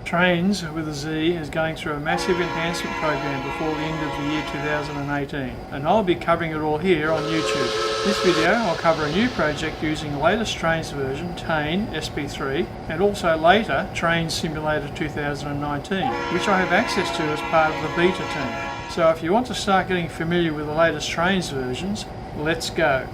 Trainz with a Z is going through a massive enhancement program before the end of the year 2018, and I'll be covering it all here on YouTube. This video I'll cover a new project using the latest Trainz version, TANE SP3, and also later Trainz Simulator 2019, which I have access to as part of the beta team. So if you want to start getting familiar with the latest Trainz versions, let's go.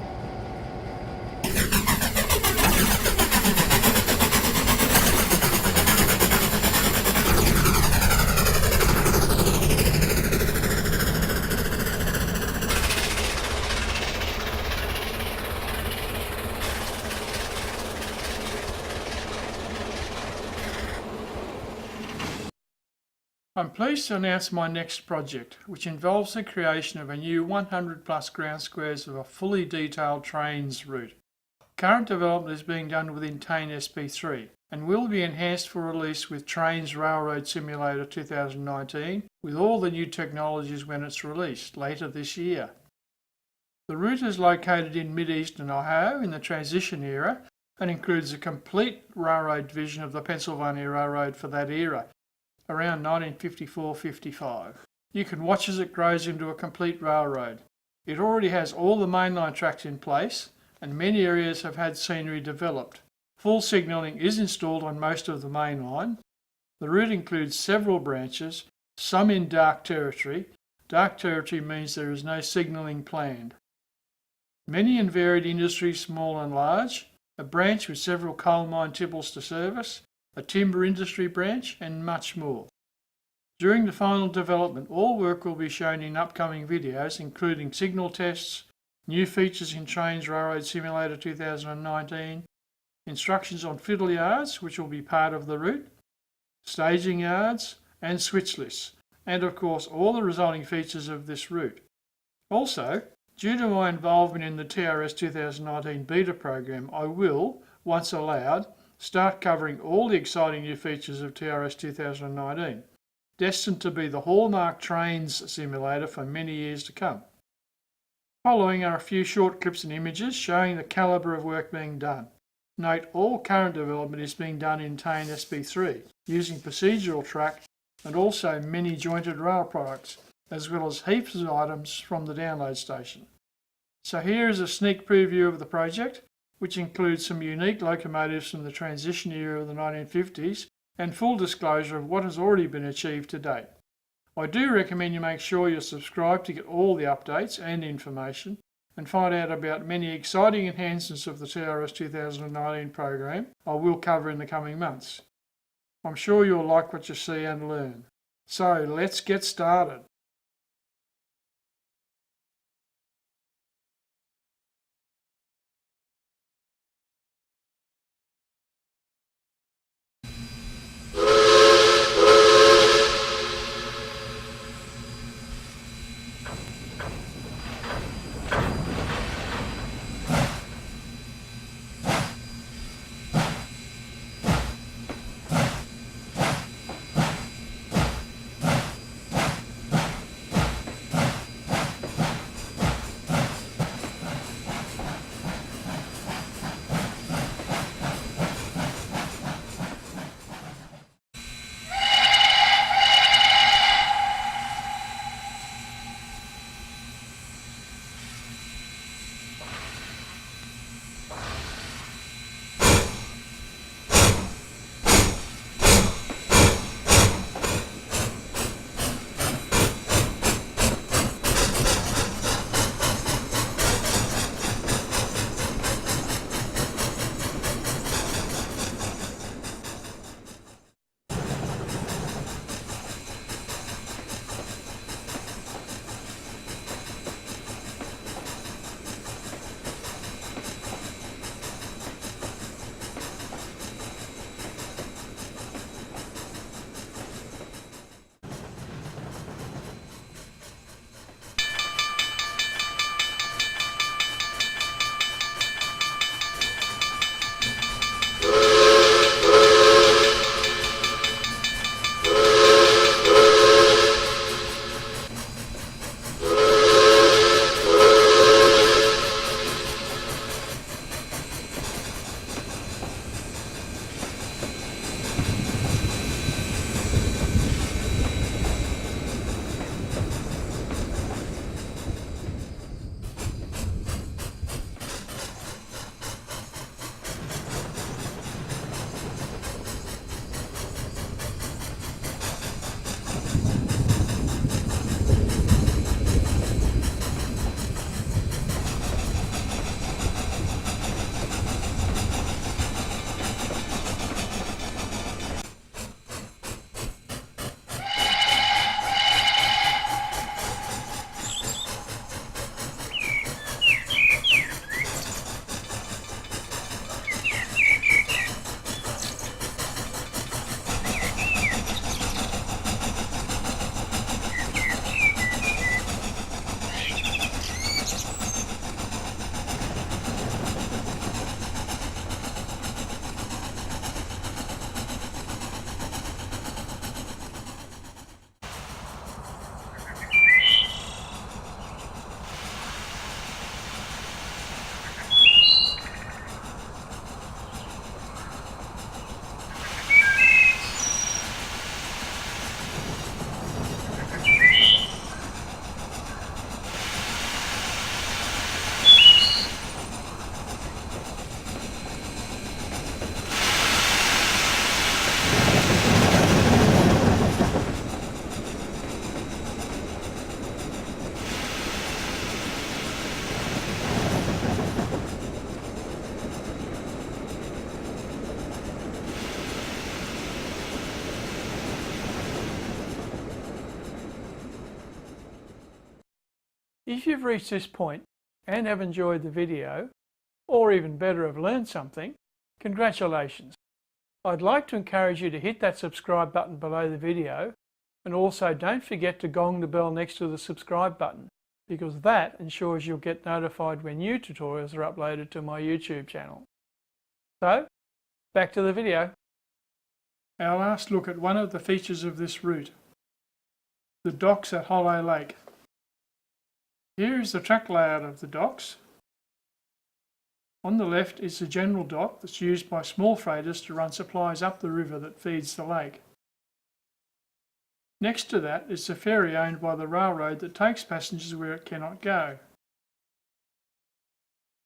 I'm pleased to announce my next project, which involves the creation of a new 100 plus ground squares of a fully detailed Trainz route. Current development is being done within TANE SP3 and will be enhanced for release with Trainz Railroad Simulator 2019 with all the new technologies when it's released later this year. The route is located in mid-eastern Ohio in the transition era and includes a complete railroad division of the Pensylvania Railroad for that era, around 1954-55. You can watch as it grows into a complete railroad. It already has all the mainline tracks in place and many areas have had scenery developed. Full signalling is installed on most of the main line. The route includes several branches, some in dark territory. Dark territory means there is no signalling planned. Many and varied industries, small and large, a branch with several coal mine tipples to service, a timber industry branch, and much more. During the final development, all work will be shown in upcoming videos, including signal tests, new features in Trainz Railroad Simulator 2019, instructions on fiddle yards, which will be part of the route, staging yards, and switch lists, and of course all the resulting features of this route. Also, due to my involvement in the TRS 2019 Beta program, I will, once allowed, start covering all the exciting new features of TRS 2019, destined to be the hallmark Trainz simulator for many years to come. Following are a few short clips and images showing the calibre of work being done. Note all current development is being done in TANE SP3, using procedural track and also many jointed rail products, as well as heaps of items from the download station. So here is a sneak preview of the project, which includes some unique locomotives from the transition era of the 1950s and full disclosure of what has already been achieved to date. I do recommend you make sure you're subscribed to get all the updates and information and find out about many exciting enhancements of the TRS 2019 program I will cover in the coming months. I'm sure you'll like what you see and learn. So let's get started. If you've reached this point and have enjoyed the video, or even better have learned something, congratulations. I'd like to encourage you to hit that subscribe button below the video, and also don't forget to gong the bell next to the subscribe button, because that ensures you'll get notified when new tutorials are uploaded to my YouTube channel. So, back to the video. Our last look at one of the features of this route, the docks at Hollow Lake. Here is the track layout of the docks. On the left is the general dock that's used by small freighters to run supplies up the river that feeds the lake. Next to that is the ferry owned by the railroad that takes passengers where it cannot go.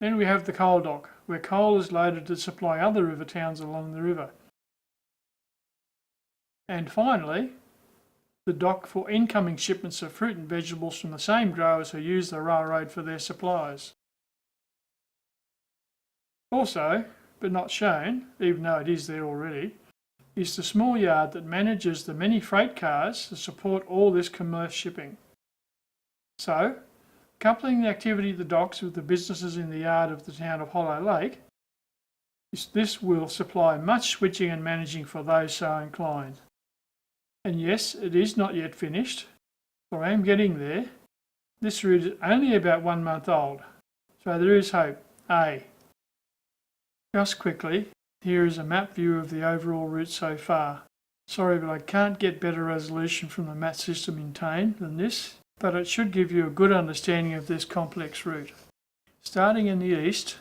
Then we have the coal dock, where coal is loaded to supply other river towns along the river. And finally, the dock for incoming shipments of fruit and vegetables from the same growers who use the railroad for their supplies. Also, but not shown, even though it is there already, is the small yard that manages the many freight cars to support all this commerce shipping. So, coupling the activity of the docks with the businesses in the yard of the town of Hollow Lake, this will supply much switching and managing for those so inclined. And yes, it is not yet finished, for I am getting there. This route is only about 1 month old, so there is hope. Just quickly, here is a map view of the overall route so far. Sorry, but I can't get better resolution from the map system in TANE than this, but it should give you a good understanding of this complex route. Starting in the east,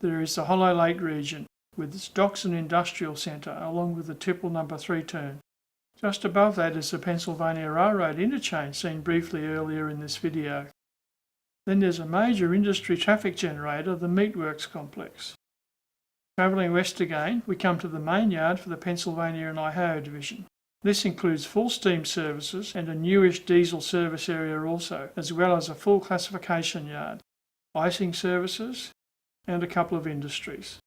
there is the Hollow Lake region, with its docks and industrial centre, along with the Tipple No. 3 turn. Just above that is the Pensylvania Railroad interchange seen briefly earlier in this video. Then there's a major industry traffic generator, the Meatworks complex. Travelling west again, we come to the main yard for the Pensylvania and Ohio division. This includes full steam services and a newish diesel service area also, as well as a full classification yard, icing services, and a couple of industries.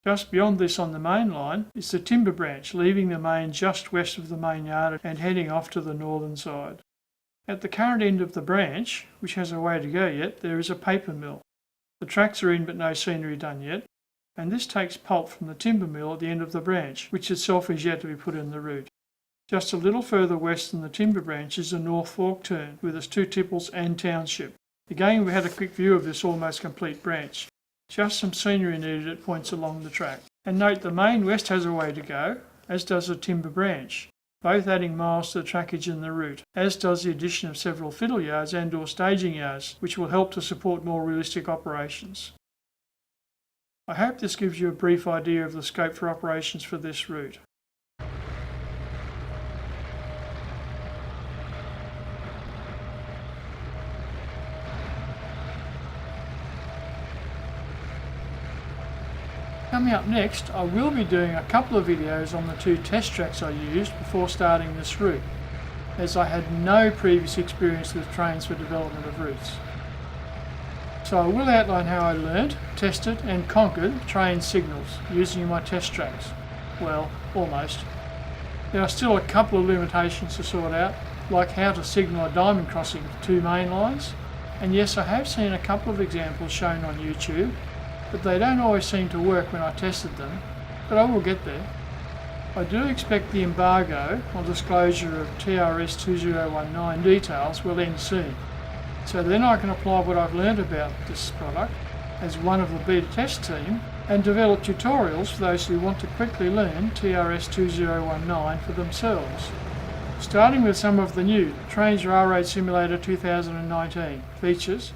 Just beyond this on the main line is the timber branch, leaving the main just west of the main yard and heading off to the northern side. At the current end of the branch, which has a way to go yet, there is a paper mill. The tracks are in but no scenery done yet, and this takes pulp from the timber mill at the end of the branch, which itself is yet to be put in the route. Just a little further west than the timber branch is the North Fork turn, with its 2 tipples and township. Again, we had a quick view of this almost complete branch. Just some scenery needed at points along the track. And note the main west has a way to go, as does the timber branch, both adding miles to the trackage in the route, as does the addition of several fiddle yards and or staging yards, which will help to support more realistic operations. I hope this gives you a brief idea of the scope for operations for this route. Coming up next, I will be doing a couple of videos on the 2 test tracks I used before starting this route, as I had no previous experience with trains for development of routes. So I will outline how I learnt, tested and conquered train signals using my test tracks. Well, almost. There are still a couple of limitations to sort out, like how to signal a diamond crossing of 2 main lines, and yes, I have seen a couple of examples shown on YouTube, but they don't always seem to work when I tested them, but I will get there. I do expect the embargo on disclosure of TRS2019 details will end soon, so then I can apply what I've learned about this product as one of the beta test team and develop tutorials for those who want to quickly learn TRS2019 for themselves. Starting with some of the new Trainz Railroad Simulator 2019 features,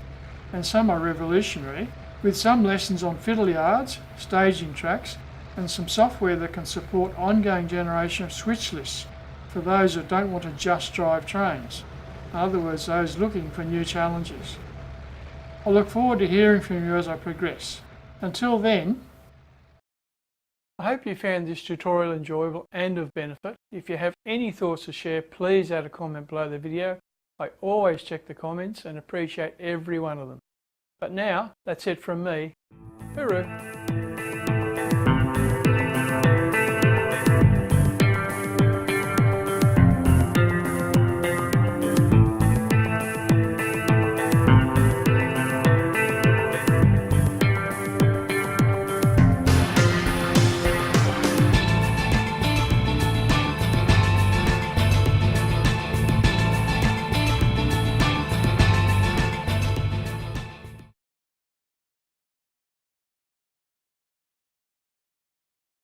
and some are revolutionary, with some lessons on fiddle yards, staging tracks, and some software that can support ongoing generation of switch lists for those that don't want to just drive trains. In other words, those looking for new challenges. I look forward to hearing from you as I progress. Until then, I hope you found this tutorial enjoyable and of benefit. If you have any thoughts to share, please add a comment below the video. I always check the comments and appreciate every one of them. But now, that's it from me. Hooroo!